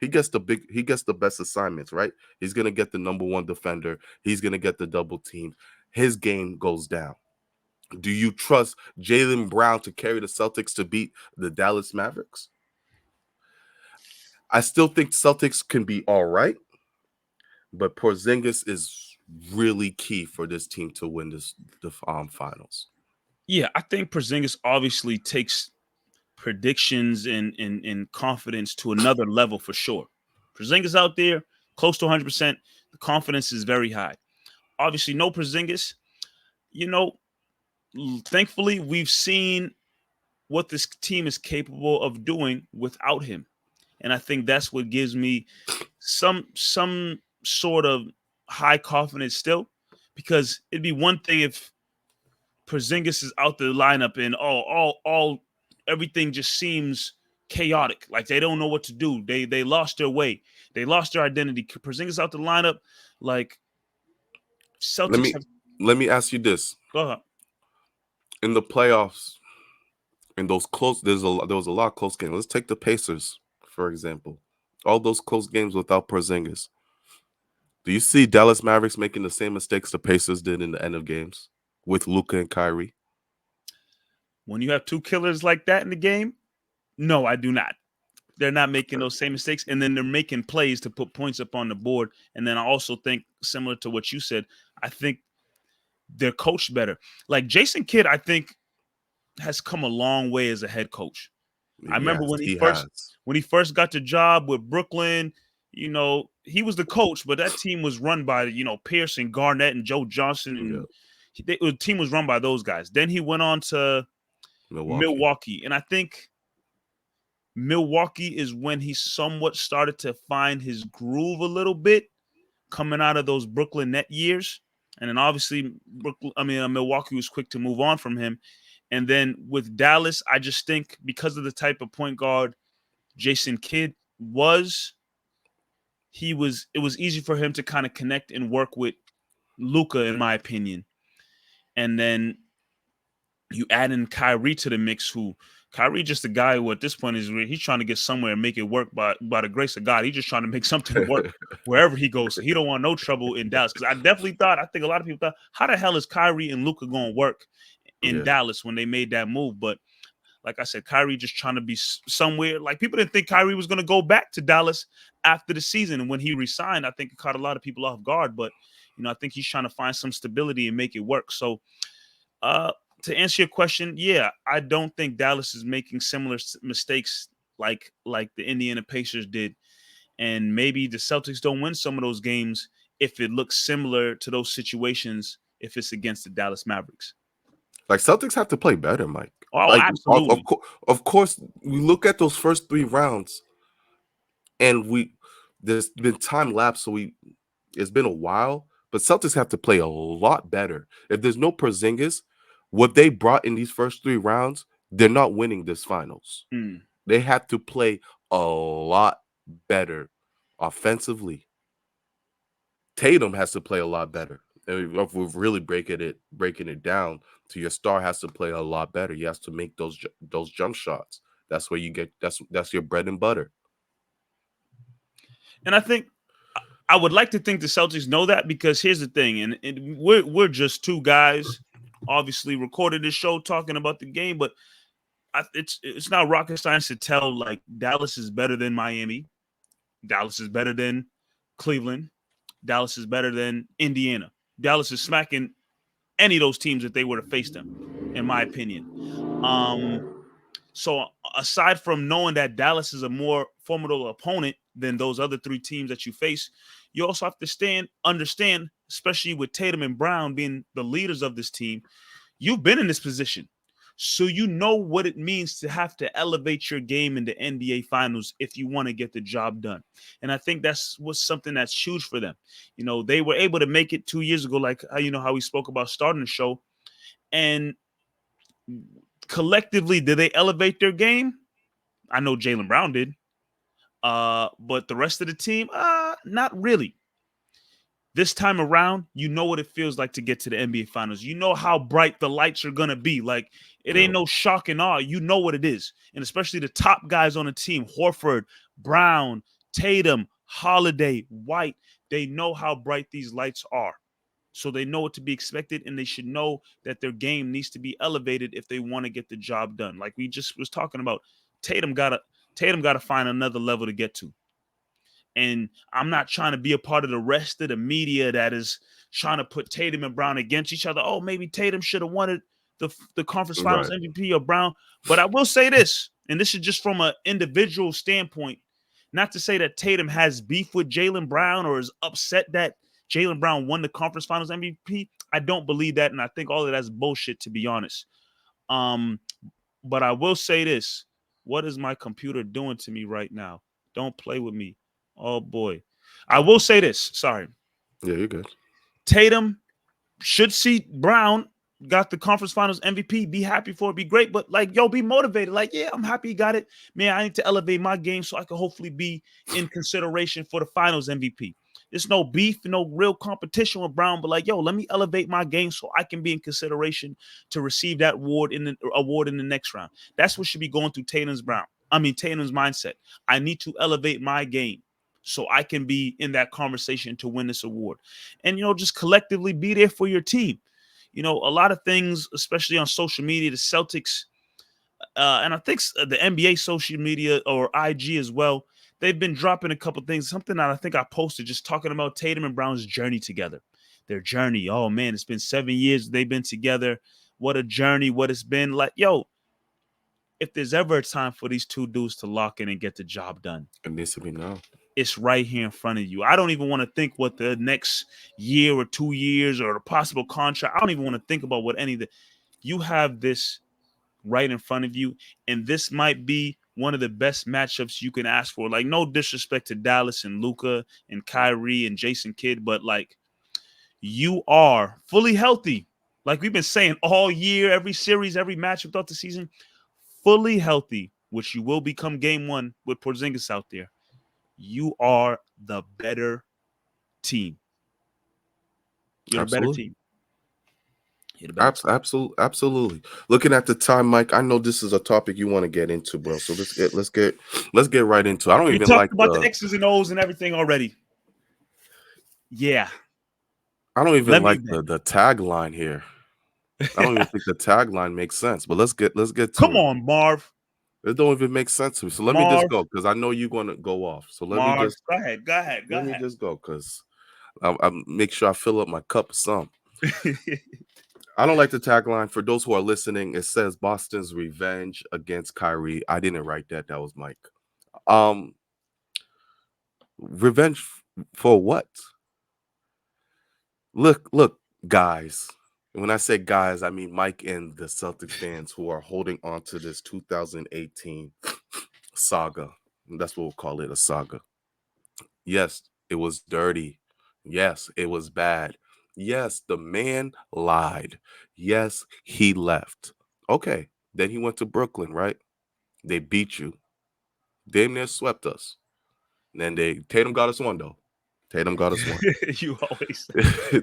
He gets the best assignments, right? He's gonna get the number one defender. He's gonna get the double team. His game goes down. Do you trust Jaylen Brown to carry the Celtics to beat the Dallas Mavericks? I still think Celtics can be all right, but Porzingis is really key for this team to win the finals. Yeah, I think Porzingis obviously takes predictions and confidence to another level for sure. Porzingis out there close to 100%. The confidence is very high. Obviously, no Porzingis. Thankfully, we've seen what this team is capable of doing without him, and I think that's what gives me some sort of high confidence still, because it'd be one thing if Porzingis is out the lineup and all everything just seems chaotic. Like they don't know what to do. They lost their way. They lost their identity. Porzingis out the lineup, like Celtics have. Let me ask you this. Go ahead. In the playoffs, in those close, there was a lot of close games. Let's take the Pacers, for example. All those close games without Porzingis. Do you see Dallas Mavericks making the same mistakes the Pacers did in the end of games with Luka and Kyrie? When you have two killers like that in the game, no, I do not. They're not making those same mistakes, and then they're making plays to put points up on the board. And then I also think, similar to what you said, I think they're coached better. Like Jason Kidd, I think has come a long way as a head coach. I remember when he first got the job with Brooklyn, he was the coach, but that team was run by, Pearson, Garnett, and Joe Johnson. And the team was run by those guys. Then he went on to Milwaukee. And I think Milwaukee is when he somewhat started to find his groove a little bit coming out of those Brooklyn Net years. And then obviously Milwaukee was quick to move on from him. And then with Dallas, I just think because of the type of point guard Jason Kidd was, it was easy for him to kind of connect and work with Luka, in my opinion. And then you add in Kyrie to the mix, who Kyrie just a guy who at this point he's trying to get somewhere and make it work by the grace of God. He's just trying to make something work wherever he goes. So he don't want no trouble in Dallas. Because I think a lot of people thought, how the hell is Kyrie and Luka going to work in Dallas when they made that move? But like I said, Kyrie just trying to be somewhere. Like people didn't think Kyrie was going to go back to Dallas after the season. And when he resigned, I think it caught a lot of people off guard. But, I think he's trying to find some stability and make it work. So to answer your question, yeah, I don't think Dallas is making similar mistakes like the Indiana Pacers did. And maybe the Celtics don't win some of those games if it looks similar to those situations if it's against the Dallas Mavericks. Like Celtics have to play better, Mike. Oh, absolutely. Of course, we look at those first 3 rounds, and there's been time lapse, so it's been a while. But Celtics have to play a lot better. If there's no Porzingis, what they brought in these first 3 rounds, they're not winning this finals. They have to play a lot better offensively. Tatum has to play a lot better. If we're really breaking it down to your star has to play a lot better. He has to make those jump shots. That's where you get that's your bread and butter. And I think I would like to think the Celtics know that, because here's the thing, and we're just 2 guys, obviously recorded this show talking about the game, but it's not rocket science to tell like Dallas is better than Miami, Dallas is better than Cleveland, Dallas is better than Indiana. Dallas is smacking any of those teams if they were to face them, in my opinion. So aside from knowing that Dallas is a more formidable opponent than those other three teams that you face, you also have to understand, especially with Tatum and Brown being the leaders of this team, you've been in this position. So you know what it means to have to elevate your game in the NBA finals if you want to get the job done. And I think that's what's something that's huge for them. You know, they were able to make it 2 years ago, like how we spoke about starting the show. And collectively, did they elevate their game? I know Jaylen Brown did. But the rest of the team, not really. This time around, you know what it feels like to get to the NBA Finals. You know how bright the lights are gonna be. Like it ain't no shock and awe. You know what it is, and especially the top guys on the team: Horford, Brown, Tatum, Holiday, White. They know how bright these lights are, so they know what to be expected, and they should know that their game needs to be elevated if they want to get the job done. Like we just was talking about, Tatum gotta find another level to get to. And I'm not trying to be a part of the rest of the media that is trying to put Tatum and Brown against each other. Oh, maybe Tatum should have wanted the conference finals MVP or Brown. But I will say this, and this is just from an individual standpoint, not to say that Tatum has beef with Jaylen Brown or is upset that Jaylen Brown won the conference finals MVP. I don't believe that. And I think all of that's bullshit, to be honest. But I will say this. What is my computer doing to me right now? Don't play with me. Oh boy. I will say this. Sorry. Yeah, you're good. Tatum should see Brown got the conference finals MVP. Be happy for it. Be great. But like, yo, be motivated. Like, yeah, I'm happy he got it. Man, I need to elevate my game so I can hopefully be in consideration for the finals MVP. There's no beef, no real competition with Brown, but like, yo, let me elevate my game so I can be in consideration to receive that award in the next round. That's what should be going through Tatum's mindset. I need to elevate my game so I can be in that conversation to win this award. And just collectively be there for your team. A lot of things, especially on social media, the Celtics, and I think the NBA social media or IG as well, they've been dropping a couple things. Something that I think I posted just talking about Tatum and Brown's journey together. Their journey. Oh, man, it's been 7 years they've been together. What a journey, what it's been like. Yo, if there's ever a time for these two dudes to lock in and get the job done, it needs to be now. It's right here in front of you. I don't even want to think what the next year or 2 years or the possible contract. I don't even want to think about what any of the. You have this right in front of you, and this might be one of the best matchups you can ask for. Like, no disrespect to Dallas and Luka and Kyrie and Jayson Kidd, but like, you are fully healthy. Like we've been saying all year, every series, every matchup throughout the season, fully healthy, which you will become game one with Porzingis out there. You are the better team. You're the better team. Absolutely. Looking at the time, Mike, I know this is a topic you want to get into, bro. So let's get right into it. I don't even like about the X's and O's and everything already. Yeah. I don't even like the tagline here. I don't even think the tagline makes sense. But let's get to Come on, Marv. It don't even make sense to me. So let me just go because I know you're going to go off. So let me just go ahead. Let me just go because I make sure I fill up my cup of some. I don't like the tagline. For those who are listening, it says Boston's revenge against Kyrie. I didn't write that. That was Mike. Revenge for what? Look, guys. When I say guys, I mean Mike and the Celtics fans who are holding on to this 2018 saga. That's what we'll call it, a saga. Yes, it was dirty. Yes, it was bad. Yes, the man lied. Yes, he left. Okay, then he went to Brooklyn, right? They beat you. Damn near swept us. And then Tatum got us one, though. Tatum got us one. You always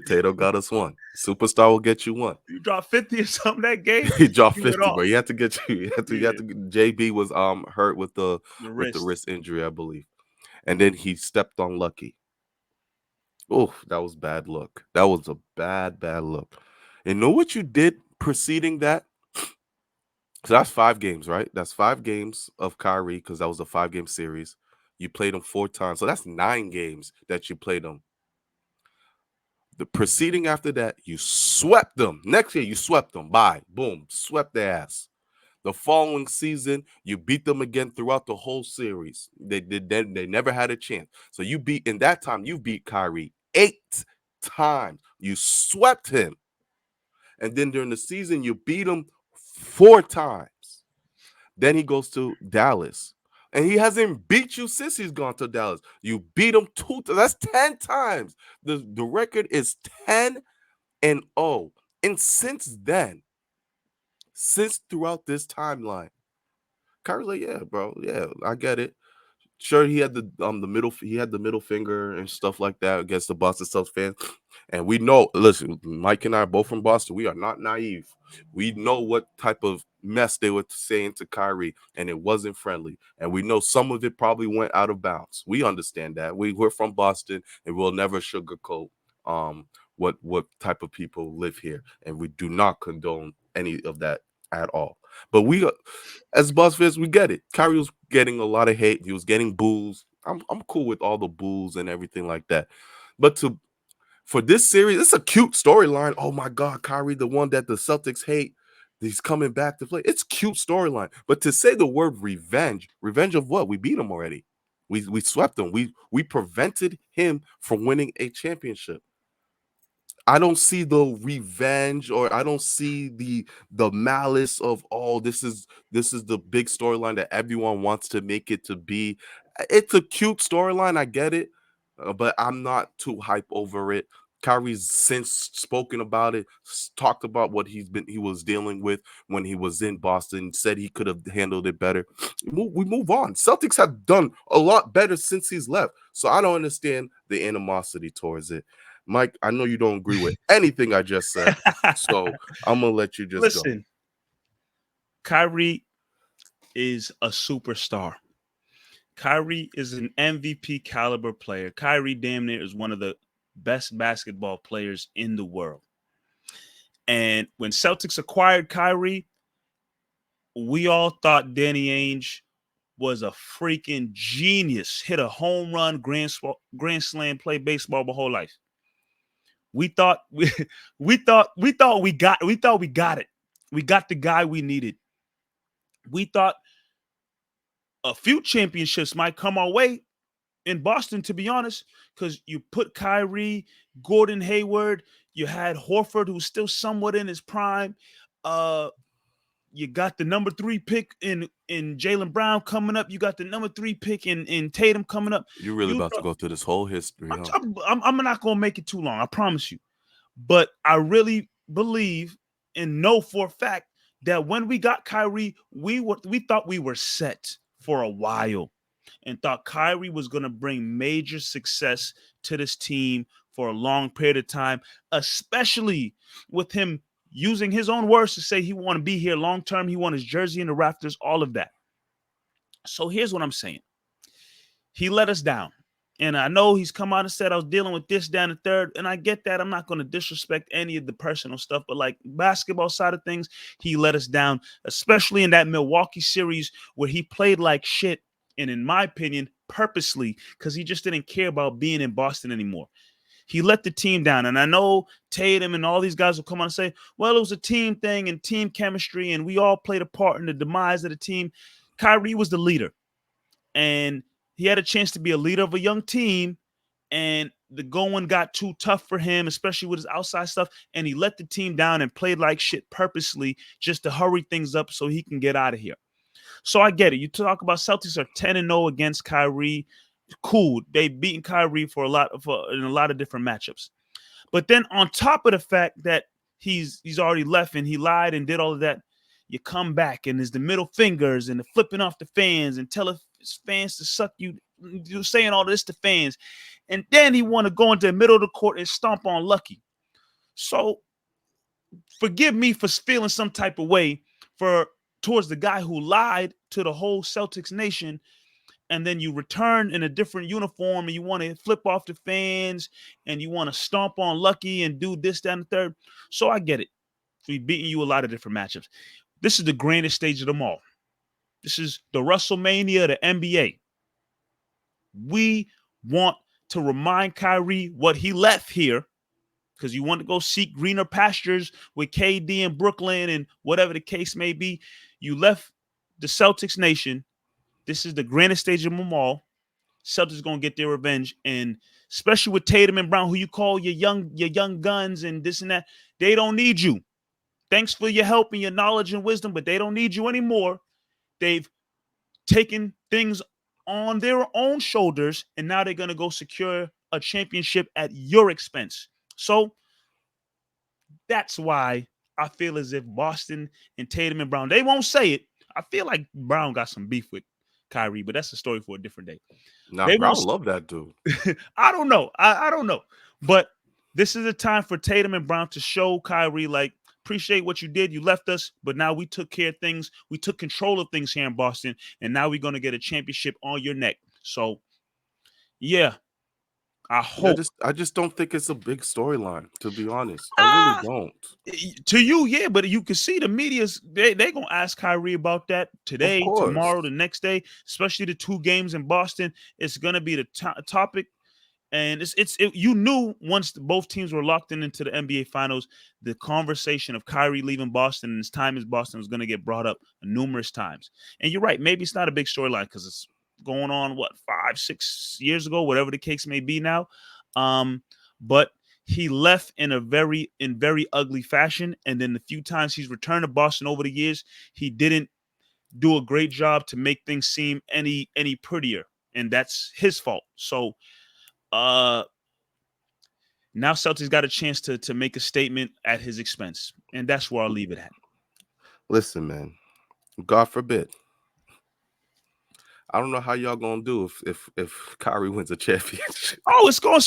Tatum got us one. Superstar will get you one. You dropped 50 or something that game. He dropped 50, but he had to get you. You had to. JB was hurt with the wrist injury, I believe, and then he stepped on Lucky. Oh, that was bad luck. That was a bad look. And know what you did preceding that? So that's 5 games, right? That's 5 games of Kyrie because that was a 5-game series. You played him 4 times. So that's 9 games that you played him. The preceding after that, you swept them. Next year, you swept them. Bye. Boom. Swept their ass. The following season, you beat them again throughout the whole series. They never had a chance. So you beat, in that time, you beat Kyrie 8 times. You swept him. And then during the season, you beat him 4 times. Then he goes to Dallas. And he hasn't beat you since he's gone to Dallas. You beat him 2 times. That's 10 times. The record is 10-0. And since then, since throughout this timeline, Kyrie's like, yeah, bro, yeah, I get it. Sure, he had the middle finger and stuff like that against the Boston Celtics fans. And we know, listen, Mike and I are both from Boston. We are not naive. We know what type of mess they were saying to Kyrie, and it wasn't friendly. And we know some of it probably went out of bounds. We understand that. We're from Boston, and we'll never sugarcoat what type of people live here. And we do not condone any of that at all. But we, as Boston fans, we get it. Kyrie was getting a lot of hate. He was getting boos. I'm cool with all the boos and everything like that. But for this series, it's a cute storyline. Oh my God, Kyrie, the one that the Celtics hate, he's coming back to play. It's cute storyline. But to say the word revenge of what? We beat him already. We swept him. We prevented him from winning a championship. I don't see the revenge, or I don't see the malice of, oh, this is the big storyline that everyone wants to make it to be. It's a cute storyline, I get it, but I'm not too hype over it. Kyrie's since spoken about it, talked about what he was dealing with when he was in Boston, said he could have handled it better. We move on. Celtics have done a lot better since he's left, so I don't understand the animosity towards it. Mike, I know you don't agree with anything I just said, so I'm gonna let you just go. Listen, Kyrie is a superstar. Kyrie is an MVP caliber player. Kyrie damn near is one of the best basketball players in the world. And when Celtics acquired Kyrie, we all thought Danny Ainge was a freaking genius. Hit a home run, grand slam, play baseball my whole life. We thought we got it. We got the guy we needed. We thought a few championships might come our way in Boston, to be honest, because you put Kyrie, Gordon Hayward, you had Horford, who's still somewhat in his prime. You got the number 3 pick in Jaylen Brown coming up. You got the number 3 pick in Tatum coming up. You're really about to go through this whole history. I'm not going to make it too long, I promise you. But I really believe and know for a fact that when we got Kyrie, we thought we were set for a while and thought Kyrie was going to bring major success to this team for a long period of time, especially with him using his own words to say he want to be here long term. He want his jersey in the rafters, all of that. So here's what I'm saying. He let us down. And I know he's come out and said I was dealing with this, down the third. And I get that. I'm not going to disrespect any of the personal stuff. But like basketball side of things, he let us down, especially in that Milwaukee series where he played like shit. And in my opinion, purposely, because he just didn't care about being in Boston anymore. He let the team down. And I know Tatum and all these guys will come on and say, well, it was a team thing and team chemistry, and we all played a part in the demise of the team. Kyrie was the leader. And he had a chance to be a leader of a young team, and the going got too tough for him, especially with his outside stuff, and he let the team down and played like shit purposely just to hurry things up so he can get out of here. So I get it. You talk about Celtics are 10-0 against Kyrie. Cool. They beaten Kyrie in a lot of different matchups. But then on top of the fact that he's already left and he lied and did all of that, you come back and there's the middle fingers and the flipping off the fans and telling fans to suck you, saying all this to fans. And then he want to go into the middle of the court and stomp on Lucky. So forgive me for feeling some type of way towards the guy who lied to the whole Celtics nation. And then you return in a different uniform and you want to flip off the fans and you want to stomp on Lucky and do this, that, and the third. So I get it. We've beaten you a lot of different matchups. This is the grandest stage of them all. This is the WrestleMania of the NBA. We want to remind Kyrie what he left here because you want to go seek greener pastures with KD in Brooklyn and whatever the case may be. You left the Celtics nation. This is the grandest stage of them all. Celtics gonna get their revenge, and especially with Tatum and Brown, who you call your young guns and this and that, they don't need you. Thanks for your help and your knowledge and wisdom, but they don't need you anymore. They've taken things on their own shoulders, and now they're gonna go secure a championship at your expense. So that's why I feel as if Boston and Tatum and Brown, they won't say it. I feel like Brown got some beef with Kyrie, but that's a story for a different day. Now, They Brown won't. love that dude. I don't know. I don't know. But this is a time for Tatum and Brown to show Kyrie, like, appreciate what you did. You left us, but now we took care of things. We took control of things here in Boston, and now we're going to get a championship on your neck. So, yeah, I hope. I just don't think it's a big storyline, to be honest. I really Ah, don't. to you, yeah, but you can see the media's they gonna ask Kyrie about that Of today, course. tomorrow, the next day, especially the 2 games in Boston. It's gonna be the topic. And you knew once both teams were locked into the NBA Finals, the conversation of Kyrie leaving Boston and his time in Boston was going to get brought up numerous times. And you're right, maybe it's not a big storyline because it's going on 5-6 years ago, whatever the case may be now. But he left in very ugly fashion, and then the few times he's returned to Boston over the years, he didn't do a great job to make things seem any prettier, and that's his fault. So. Now Celtics got a chance to make a statement at his expense, and that's where I'll leave it at. Listen, man, God forbid. I don't know how y'all gonna do if Kyrie wins a championship. Oh, it's gonna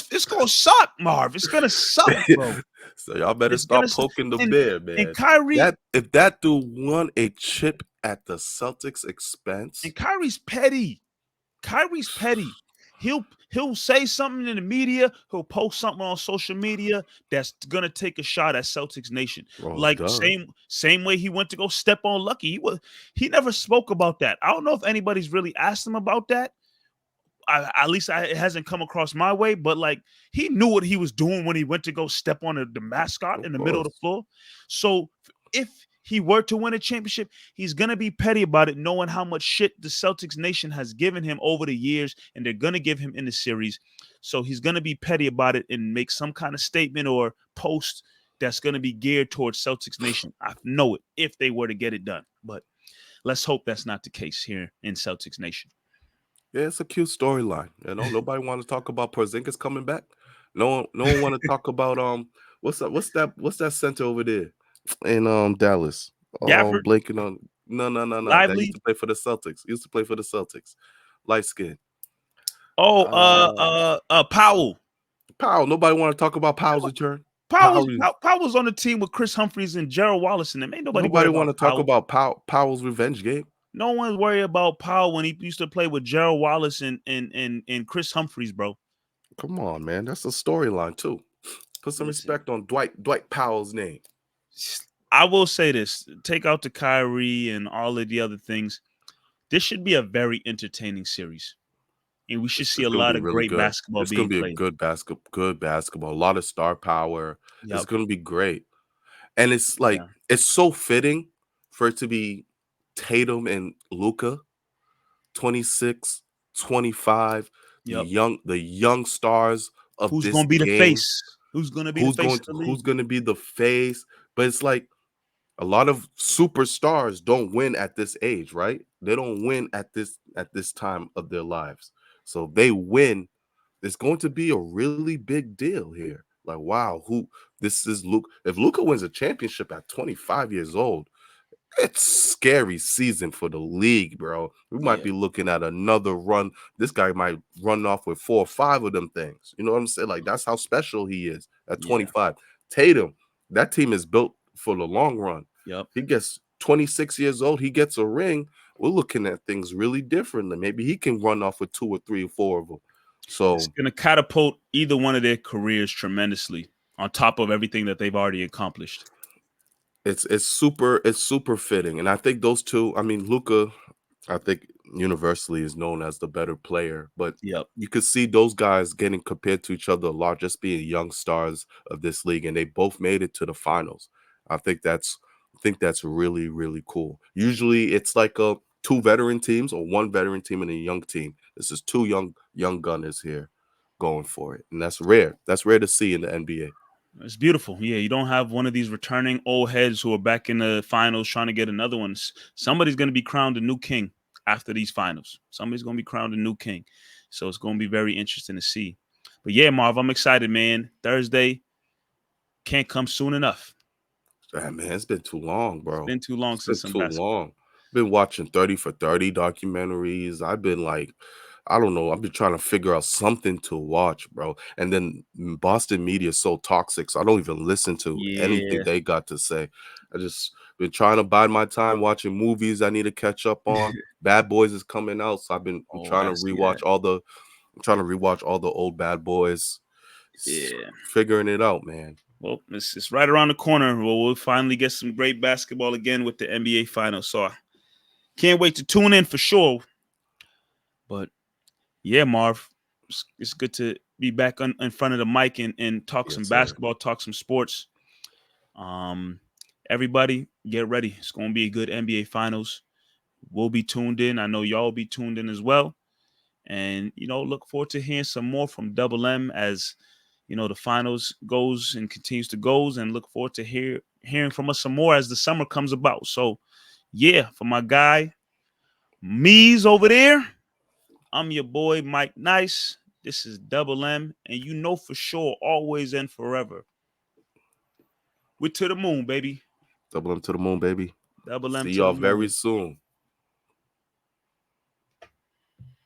suck, Marv. It's gonna suck, bro. So y'all better It's start gonna poking the and, bear, man. And Kyrie, if that dude won a chip at the Celtics' expense, and Kyrie's petty. Kyrie's petty. He'll say something in the media. He'll post something on social media that's gonna take a shot at Celtics Nation. Like same way he went to go step on Lucky. He never spoke about that. I don't know if anybody's really asked him about that. At least it hasn't come across my way. But like he knew what he was doing when he went to go step on the mascot in the middle of the floor. So if he were to win a championship, he's going to be petty about it, knowing how much shit the Celtics Nation has given him over the years, and they're going to give him in the series. So he's going to be petty about it and make some kind of statement or post that's going to be geared towards Celtics Nation. I know it if they were to get it done. But let's hope that's not the case here in Celtics Nation. Yeah, it's a cute storyline. Nobody want to talk about Porzingis coming back. No one want to talk about what's that center over there in Dallas. Gafford? Blanking on no. That Lively? used to play for the Celtics. Light skin. Powell. Powell. Nobody want to talk about Powell's return. Powell's on the team with Chris Humphries and Gerald Wallace, and them. Ain't nobody want to talk about Powell's revenge game. No one's worried about Powell when he used to play with Gerald Wallace and Chris Humphries, bro. Come on, man. That's a storyline too. Put some respect on Dwight Powell's name. I will say this. Take out the Kyrie and all of the other things. This should be a very entertaining series. And we should see a lot of great basketball being played. It's going to be a good basketball. A lot of star power. Yep. It's going to be great. And it's like, it's so fitting for it to be Tatum and Luka, 26, 25, the young stars of who's this gonna be game. The face? Who's going to be the face? Who's going to be the face? But it's like a lot of superstars don't win at this age, right? They don't win at this time of their lives. So they win. It's going to be a really big deal here. Like, wow, this is Luka. If Luka wins a championship at 25 years old, it's scary season for the league, bro. We might be looking at another run. This guy might run off with 4 or 5 of them things. You know what I'm saying? Like, that's how special he is at 25. Tatum, that team is built for the long run. Yep. He gets 26 years old. He gets a ring. We're looking at things really differently. Maybe he can run off with 2 or 3 or 4 of them. So it's going to catapult either one of their careers tremendously on top of everything that they've already accomplished. It's super fitting. And I think those two, I mean, Luka, I think universally is known as the better player. But Yep. you could see those guys getting compared to each other a lot, just being young stars of this league, and they both made it to the finals. I think that's really, really cool. Usually it's like two veteran teams or one veteran team and a young team. This is two young gunners here going for it. And that's rare. That's rare to see in the NBA. It's beautiful. Yeah, you don't have one of these returning old heads who are back in the finals trying to get another one. Somebody's going to be crowned a new king after these finals. Somebody's going to be crowned a new king. So it's going to be very interesting to see. But yeah, Marv, I'm excited, man. Thursday can't come soon enough. Ah, man, it's been too long, It's bro. been too long It's been since some too basketball. long. Been watching 30 for 30 documentaries. I've been like, I don't know. I've been trying to figure out something to watch, bro. And then Boston media is so toxic, so I don't even listen to anything Yeah. they got to say. I just been trying to bide my time watching movies I need to catch up on. Bad Boys is coming out, so I'm Oh, I trying to gotta see that. I'm trying to rewatch all the old Bad Boys. Yeah. Figuring it out, man. Well, it's right around the corner. Well, we'll finally get some great basketball again with the NBA Finals. So I can't wait to tune in for sure. But yeah, Marv, it's good to be back in front of the mic and talk some Yes, sir. basketball, talk some sports. Um, Everybody, get ready. It's going to be a good NBA Finals. We'll be tuned in. I know y'all will be tuned in as well. And look forward to hearing some more from Double M as the finals goes and continues to goes, and look forward to hearing from us some more as the summer comes about. So yeah, for my guy Mees over there, I'm your boy Mike Nice. This is Double M, and you know for sure, always and forever, we're to the moon, baby. Double M to the moon, baby. Double M See to the y'all very moon. soon.